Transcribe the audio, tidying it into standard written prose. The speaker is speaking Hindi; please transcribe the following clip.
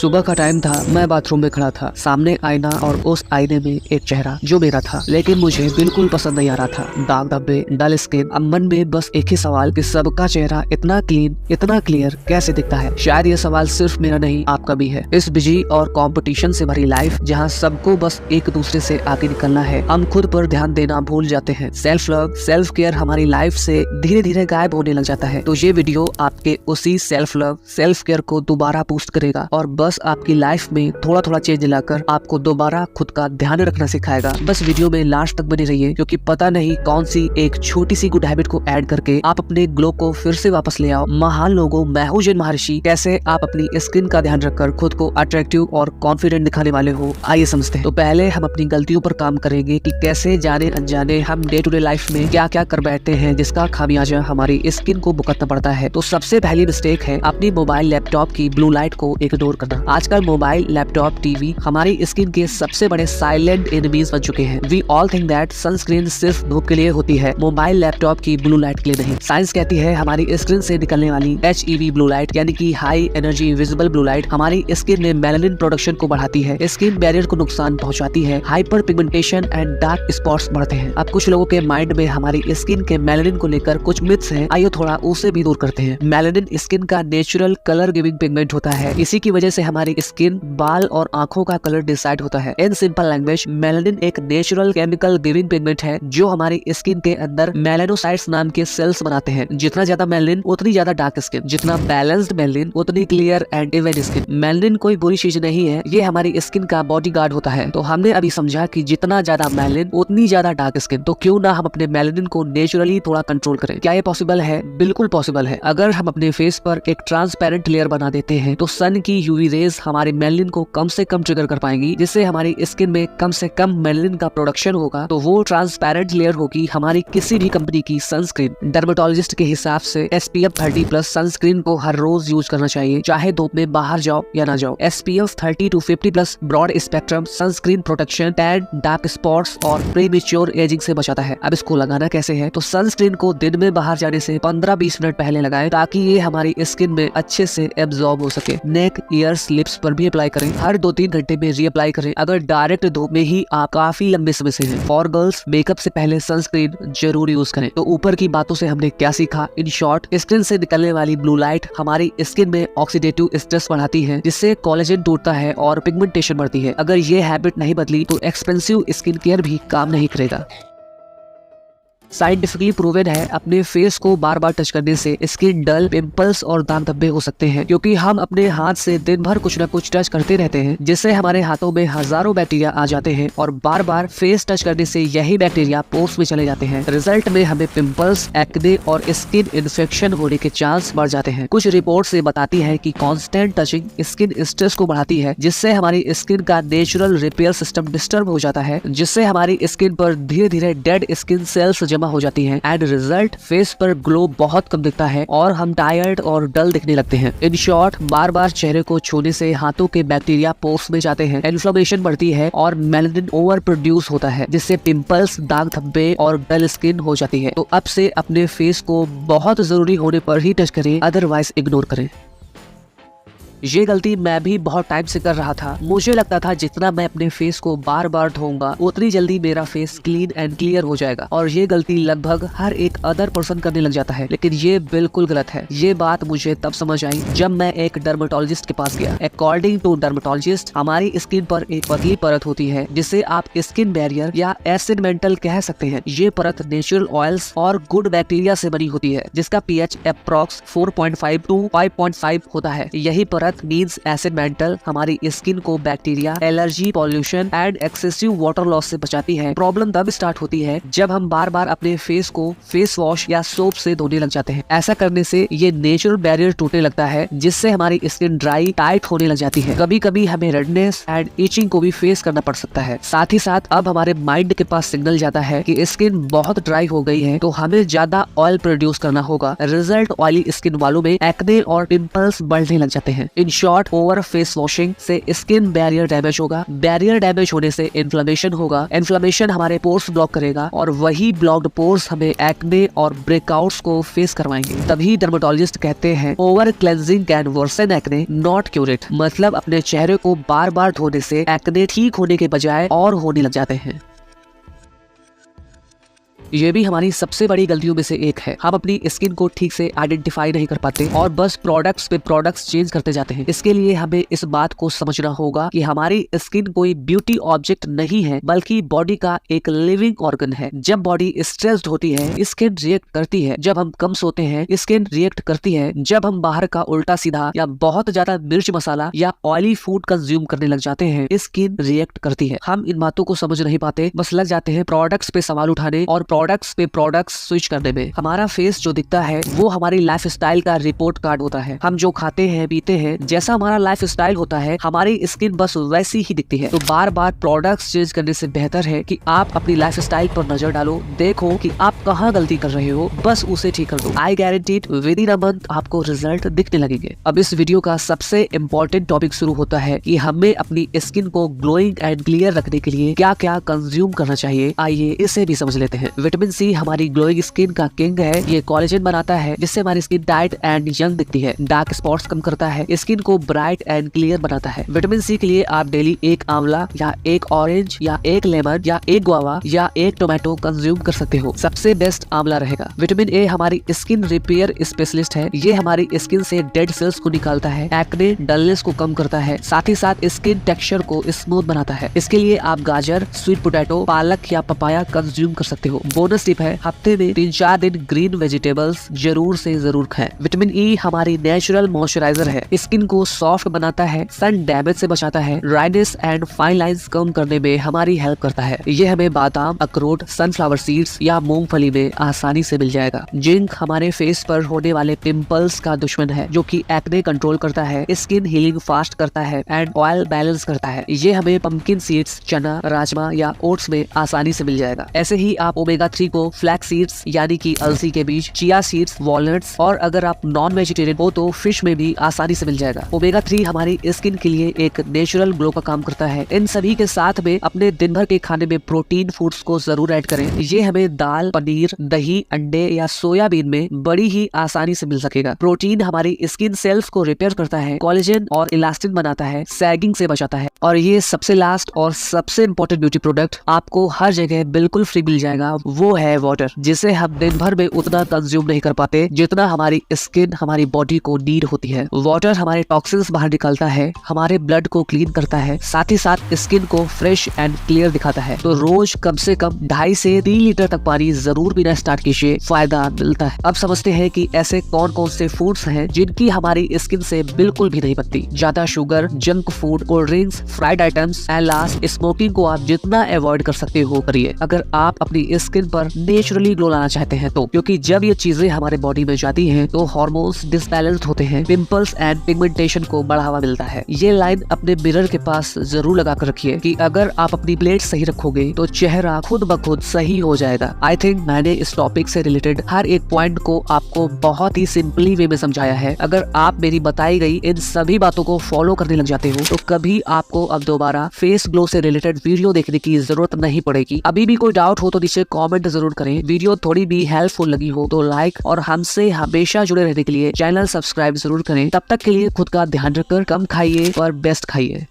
सुबह का टाइम था, मैं बाथरूम में खड़ा था। सामने आईना और उस आईने में एक चेहरा जो मेरा था, लेकिन मुझे बिल्कुल पसंद नहीं आ रहा था। दाग धब्बे, डल स्किन। अब मन में बस एक ही सवाल कि सबका चेहरा इतना क्लीन, इतना क्लियर कैसे दिखता है। शायद ये सवाल सिर्फ मेरा नहीं, आपका भी है। इस बिजी और कंपटीशन से भरी लाइफ जहाँ सबको बस एक दूसरे से आगे निकलना है, हम खुद पर ध्यान देना भूल जाते हैं। सेल्फ लव, सेल्फ केयर हमारी लाइफ से धीरे धीरे गायब होने लग जाता है। तो ये वीडियो आपके उसी सेल्फ लव, सेल्फ केयर को दोबारा बूस्ट करेगा और बस आपकी लाइफ में थोड़ा थोड़ा चेंज लाकर आपको दोबारा खुद का ध्यान रखना सिखाएगा। बस वीडियो में लास्ट तक बने रहिए, क्योंकि पता नहीं कौन सी एक छोटी सी गुड हैबिट को ऐड करके आप अपने ग्लो को फिर से वापस ले आओ। महान लोगों, मैं हूं जैन महर्षि, कैसे आप अपनी स्किन का ध्यान रखकर खुद को अट्रैक्टिव और कॉन्फिडेंट दिखाने वाले हो, आइए समझते हैं। तो पहले हम अपनी गलतियों पर काम करेंगे कि कैसे जाने अनजाने हम डे टू डे लाइफ में क्या क्या कर बैठते हैं जिसका खामियाजा हमारी स्किन को भुगतना पड़ता है। तो सबसे पहली मिस्टेक है अपनी मोबाइल लैपटॉप की ब्लू लाइट को इग्नोर करना। आजकल मोबाइल, लैपटॉप, टीवी हमारी स्किन के सबसे बड़े साइलेंट एनिमीज बन चुके हैं। We all think that sunscreen सिर्फ धूप के लिए होती है, मोबाइल लैपटॉप की ब्लू लाइट के लिए नहीं। साइंस कहती है हमारी स्क्रीन से निकलने वाली HEV ब्लू लाइट यानी कि high energy visible blue light हमारी स्किन में मेलानिन प्रोडक्शन को बढ़ाती है, स्किन बैरियर को नुकसान पहुंचाती है, hyper pigmentation and dark spots बढ़ते हैं। अब कुछ लोगों के माइंड में हमारी स्किन के मेलानिन को लेकर कुछ मिथ्स हैं, आइए थोड़ा उसे भी दूर करते हैं। मेलानिन स्किन का नेचुरल कलर गिविंग पिगमेंट होता है, इसी की वजह से हमारी स्किन, बाल और आंखों का कलर डिसाइड होता है। इन सिंपल लैंग्वेज, मेलानिन एक नेचुरल केमिकल गिविंग पिगमेंट है जो हमारी स्किन के अंदर मेलानोसाइट्स नाम के सेल्स बनाते हैं। जितना ज्यादा मेलानिन उतनी ज्यादा डार्क स्किन, जितना बैलेंस्ड मेलानिन उतनी clear and even skin. Melanin कोई बुरी चीज नहीं है, ये हमारी स्किन का बॉडीगार्ड होता है। तो हमने अभी समझा कि जितना ज्यादा मेलानिन उतनी ज्यादा डार्क स्किन, तो क्यों ना हम अपने मेलानिन को नेचुरली थोड़ा कंट्रोल करें। क्या ये पॉसिबल है? बिल्कुल पॉसिबल है। अगर हम अपने फेस पर एक ट्रांसपेरेंट लेयर बना देते हैं तो सन की यूवी रेज हमारे मेलानिन को कम से कम ट्रिगर कर पाएंगी, जिससे हमारी स्किन में कम से कम मेलानिन का प्रोडक्शन होगा। तो वो ट्रांसपेरेंट लेयर होगी हमारी किसी भी कंपनी की सनस्क्रीन। डर्मेटोलॉजिस्ट के हिसाब से SPF 30+ सनस्क्रीन को हर रोज यूज करना चाहिए, चाहे धूप में बाहर जाओ या ना जाओ। SPF 30 to 50+ broad spectrum sunscreen protection tan, dark spots और प्रीमेच्योर एजिंग से बचाता है। अब इसको लगाना कैसे है? तो सनस्क्रीन को दिन में बाहर जाने से 15-20 मिनट पहले लगाएं, ताकि ये हमारी स्किन में अच्छे से एब्जॉर्ब हो सके। नेक, ईयर्स, लिप्स पर भी अप्लाई करें। हर 2-3 घंटे में रीअप्लाई करें अगर डायरेक्ट धूप में ही आप काफी लंबे समय से हैं। फॉर गर्ल्स, मेकअप से पहले सनस्क्रीन जरूर यूज करें। तो ऊपर की बातों से हमने क्या सीखा? इन शॉर्ट, स्किन से निकलने वाली ब्लू लाइट हमारी स्किन में ऑक्सीडेटिव स्ट्रेस बढ़ाती है, जिससे कोलेजन टूटता है और पिगमेंटेशन बढ़ती है। अगर ये हैबिट नहीं बदली तो एक्सपेंसिव स्किन केयर भी काम नहीं करेगा। साइंटिफिकली प्रूवन है अपने फेस को बार बार टच करने से स्किन डल, पिंपल्स और दाग धब्बे हो सकते हैं, क्योंकि हम अपने हाथ से दिन भर कुछ न कुछ टच करते रहते हैं, जिससे हमारे हाथों में हजारों बैक्टीरिया आ जाते हैं और बार बार फेस टच करने से यही बैक्टीरिया पोर्स में चले जाते हैं। रिजल्ट में हमें पिंपल्स, एक्ने और स्किन इन्फेक्शन होने के चांस बढ़ जाते हैं। कुछ रिपोर्ट से बताती है कि कांस्टेंट टचिंग स्किन स्ट्रेस को बढ़ाती है, जिससे हमारी स्किन का नेचुरल रिपेयर सिस्टम डिस्टर्ब हो जाता है, जिससे हमारी स्किन पर धीरे धीरे डेड स्किन सेल्स हो जाती है। एंड रिजल्ट, फेस पर ग्लो बहुत कम दिखता है और हम टायर्ड और डल दिखने लगते हैं। इन शॉर्ट, बार बार चेहरे को छूने से हाथों के बैक्टीरिया पोर्स में जाते हैं, इन्फ्लेमेशन बढ़ती है और मेलानिन ओवर प्रोड्यूस होता है, जिससे पिंपल्स, दाग धब्बे और डल स्किन हो जाती है। तो अब से अपने फेस को बहुत जरूरी होने पर ही टच करें, अदरवाइज इग्नोर करें। ये गलती मैं भी बहुत टाइम से कर रहा था। मुझे लगता था जितना मैं अपने फेस को बार बार धोऊंगा उतनी जल्दी मेरा फेस क्लीन एंड क्लियर हो जाएगा, और ये गलती लगभग हर एक अदर पर्सन करने लग जाता है। लेकिन ये बिल्कुल गलत है। ये बात मुझे तब समझ आई जब मैं एक डर्मेटोलॉजिस्ट के पास गया। अकॉर्डिंग टू डर्मेटोलॉजिस्ट, हमारी स्किन पर एक पतली परत होती है जिसे आप स्किन बैरियर या एसिड मेंटल कह सकते हैं। ये परत नेचुरल ऑयल्स और गुड बैक्टीरिया से बनी होती है, जिसका pH अप्रॉक्स 4.5 to 5.5 होता है। यही परत मींस एसिड मेंटल हमारी स्किन को bacteria, allergy, pollution and excessive water loss से बचाती है। प्रॉब्लम तब स्टार्ट होती है जब हम बार बार अपने फेस को फेस वॉश या सोप से धोने लग जाते हैं। ऐसा करने से ये नेचुरल बैरियर टूटने लगता है, जिससे हमारी स्किन ड्राई, टाइट होने लग जाती है। कभी कभी हमें रेडनेस एंड इचिंग को भी फेस करना पड़ सकता है। साथ ही साथ अब हमारे माइंड के पास सिग्नल जाता है कि स्किन बहुत ड्राई हो गई है, तो हमें ज्यादा ऑयल प्रोड्यूस करना होगा। रिजल्ट, ऑयली स्किन वालों में एक्ने और पिंपल्स बढ़ने लग जाते हैं। In short, over face washing से स्किन बैरियर डैमेज होगा, बैरियर डैमेज होने से इन्फ्लेमेशन होगा, इन्फ्लेमेशन हमारे पोर्स ब्लॉक करेगा और वही ब्लॉक्ड पोर्स हमें एक्ने और ब्रेकआउट्स को फेस करवाएंगे। तभी डर्मेटोलॉजिस्ट कहते हैं over cleansing can worsen acne not cure it. मतलब अपने चेहरे को बार बार धोने से एक्ने ठीक होने के बजाय और होने लग जाते हैं। ये भी हमारी सबसे बड़ी गलतियों में से एक है। हम अपनी स्किन को ठीक से आइडेंटिफाई नहीं कर पाते और बस प्रोडक्ट्स पे प्रोडक्ट्स चेंज करते जाते हैं। इसके लिए हमें इस बात को समझना होगा कि हमारी स्किन कोई ब्यूटी ऑब्जेक्ट नहीं है, बल्कि बॉडी का एक लिविंग ऑर्गन है। जब बॉडी स्ट्रेस्ड होती है, स्किन रिएक्ट करती है। जब हम कम सोते हैं, स्किन रिएक्ट करती है। जब हम बाहर का उल्टा सीधा या बहुत ज्यादा मिर्च मसाला या ऑयली फूड कंज्यूम करने लग जाते हैं, स्किन रिएक्ट करती है। हम इन बातों को समझ नहीं पाते, बस लग जाते हैं प्रोडक्ट्स पे सवाल उठाने और प्रोडक्ट्स पे प्रोडक्ट्स स्विच करने में। हमारा फेस जो दिखता है वो हमारी लाइफस्टाइल का रिपोर्ट कार्ड होता है। हम जो खाते हैं पीते हैं, जैसा हमारा लाइफस्टाइल होता है, हमारी स्किन बस वैसी ही दिखती है। तो बार बार प्रोडक्ट्स चेंज करने से बेहतर है कि आप अपनी लाइफस्टाइल पर नजर डालो, देखो कि आप कहाँ गलती कर रहे हो, बस उसे ठीक कर दो। I guaranteed within a month आपको रिजल्ट दिखने लगेंगे। अब इस वीडियो का सबसे इम्पोर्टेंट टॉपिक शुरू होता है कि हमें अपनी स्किन को ग्लोइंग एंड क्लियर रखने के लिए क्या क्या कंज्यूम करना चाहिए। आइए इसे भी समझ लेते हैं। विटामिन सी हमारी ग्लोइंग स्किन का किंग है। ये कोलेजन बनाता है जिससे हमारी स्किन टाइट एंड यंग दिखती है। डार्क स्पॉट्स कम करता है, स्किन को ब्राइट एंड क्लियर बनाता है। विटामिन सी के लिए आप डेली एक आंवला या एक ऑरेंज या एक लेमन या एक गुआवा या एक टोमेटो कंज्यूम कर सकते हो। सबसे बेस्ट आंवला रहेगा। विटामिन ए हमारी स्किन रिपेयर स्पेशलिस्ट है। ये हमारी स्किन से डेड सेल्स को निकालता है, एक्ने डलनेस को कम करता है, साथ ही साथ स्किन टेक्सचर को स्मूथ बनाता है। इसके लिए आप गाजर, स्वीट पोटैटो, पालक या पपाया कंज्यूम कर सकते हो। बोनस टिप है, हफ्ते में 3-4 दिन ग्रीन वेजिटेबल्स जरूर से जरूर खाएं। विटामिन ई हमारी नेचुरल मॉइस्चराइजर है। स्किन को सॉफ्ट बनाता है, सन डैमेज से बचाता है, ड्राइनेस एंड फाइन लाइंस कम करने में हमारी हेल्प करता है। ये हमें बादाम, अखरोट, सनफ्लावर सीड्स या मूंगफली में आसानी से मिल जाएगा। जिंक हमारे फेस पर होने वाले पिंपल्स का दुश्मन है, जो कि एक्ने कंट्रोल करता है, स्किन हीलिंग फास्ट करता है एंड ऑयल बैलेंस करता है। ये हमें पंपकिन सीड्स, चना, राजमा या ओट्स में आसानी से मिल जाएगा। ऐसे ही आप ओमेगा 3 को फ्लैक्स सीड्स यानी कि अलसी के बीज, चिया सीड्स, वॉलनट्स और अगर आप नॉन वेजिटेरियन हो तो फिश में भी आसानी से मिल जाएगा। ओमेगा 3 हमारी स्किन के लिए एक नेचुरल ग्लो का काम करता है। इन सभी के साथ में अपने दिन भर के खाने में प्रोटीन फूड्स को जरूर ऐड करें। ये हमें दाल, पनीर, दही, अंडे या सोयाबीन में बड़ी ही आसानी से मिल सकेगा। प्रोटीन हमारी स्किन सेल्स को रिपेयर करता है, कोलेजन और इलास्टिन बनाता है, सैगिंग से बचाता है। और ये सबसे लास्ट और सबसे इम्पोर्टेंट ब्यूटी प्रोडक्ट आपको हर जगह बिल्कुल फ्री मिल जाएगा, वो है वाटर, जिसे हम दिन भर में उतना कंज्यूम नहीं कर पाते जितना हमारी स्किन हमारी बॉडी को नीड होती है। वाटर हमारे टॉक्सिन्स बाहर निकालता है, हमारे ब्लड को क्लीन करता है, साथ ही साथ स्किन को फ्रेश एंड क्लियर दिखाता है। तो रोज कम से कम 2.5 से 3 लीटर तक पानी जरूर पीना स्टार्ट कीजिए, फायदा मिलता है। अब समझते हैं कि ऐसे कौन कौन से फूड्स हैं जिनकी हमारी स्किन से बिल्कुल भी नहीं बनती। ज्यादा sugar, junk food, cold drinks, fried items and last smoking को आप जितना अवॉइड कर सकते हो करिए, अगर आप अपनी स्किन पर नेचुरली ग्लो लाना चाहते हैं तो। क्योंकि जब ये चीजें हमारे बॉडी में जाती हैं तो हार्मोन्स डिसबैलेंस्ड होते हैं, पिंपल्स एंड पिगमेंटेशन को बढ़ावा मिलता है। ये लाइन अपने मिरर के पास जरूर लगा कर रखिए कि अगर आप अपनी प्लेट सही रखोगे तो चेहरा खुद ब खुद सही हो जाएगा। आई थिंक मैंने इस टॉपिक से रिलेटेड हर एक पॉइंट को आपको बहुत ही सिंपली वे में समझाया है। अगर आप मेरी बताई गई इन सभी बातों को फॉलो करने लग जाते हो तो कभी आपको अब दोबारा फेस ग्लो से रिलेटेड वीडियो देखने की जरूरत नहीं पड़ेगी। अभी भी कोई डाउट हो तो नीचे कमेंट जरूर करें। वीडियो थोड़ी भी हेल्पफुल लगी हो तो लाइक और हमसे हमेशा जुड़े रहने के लिए चैनल सब्सक्राइब जरूर करें। तब तक के लिए खुद का ध्यान रखकर कम खाइए और बेस्ट खाइए।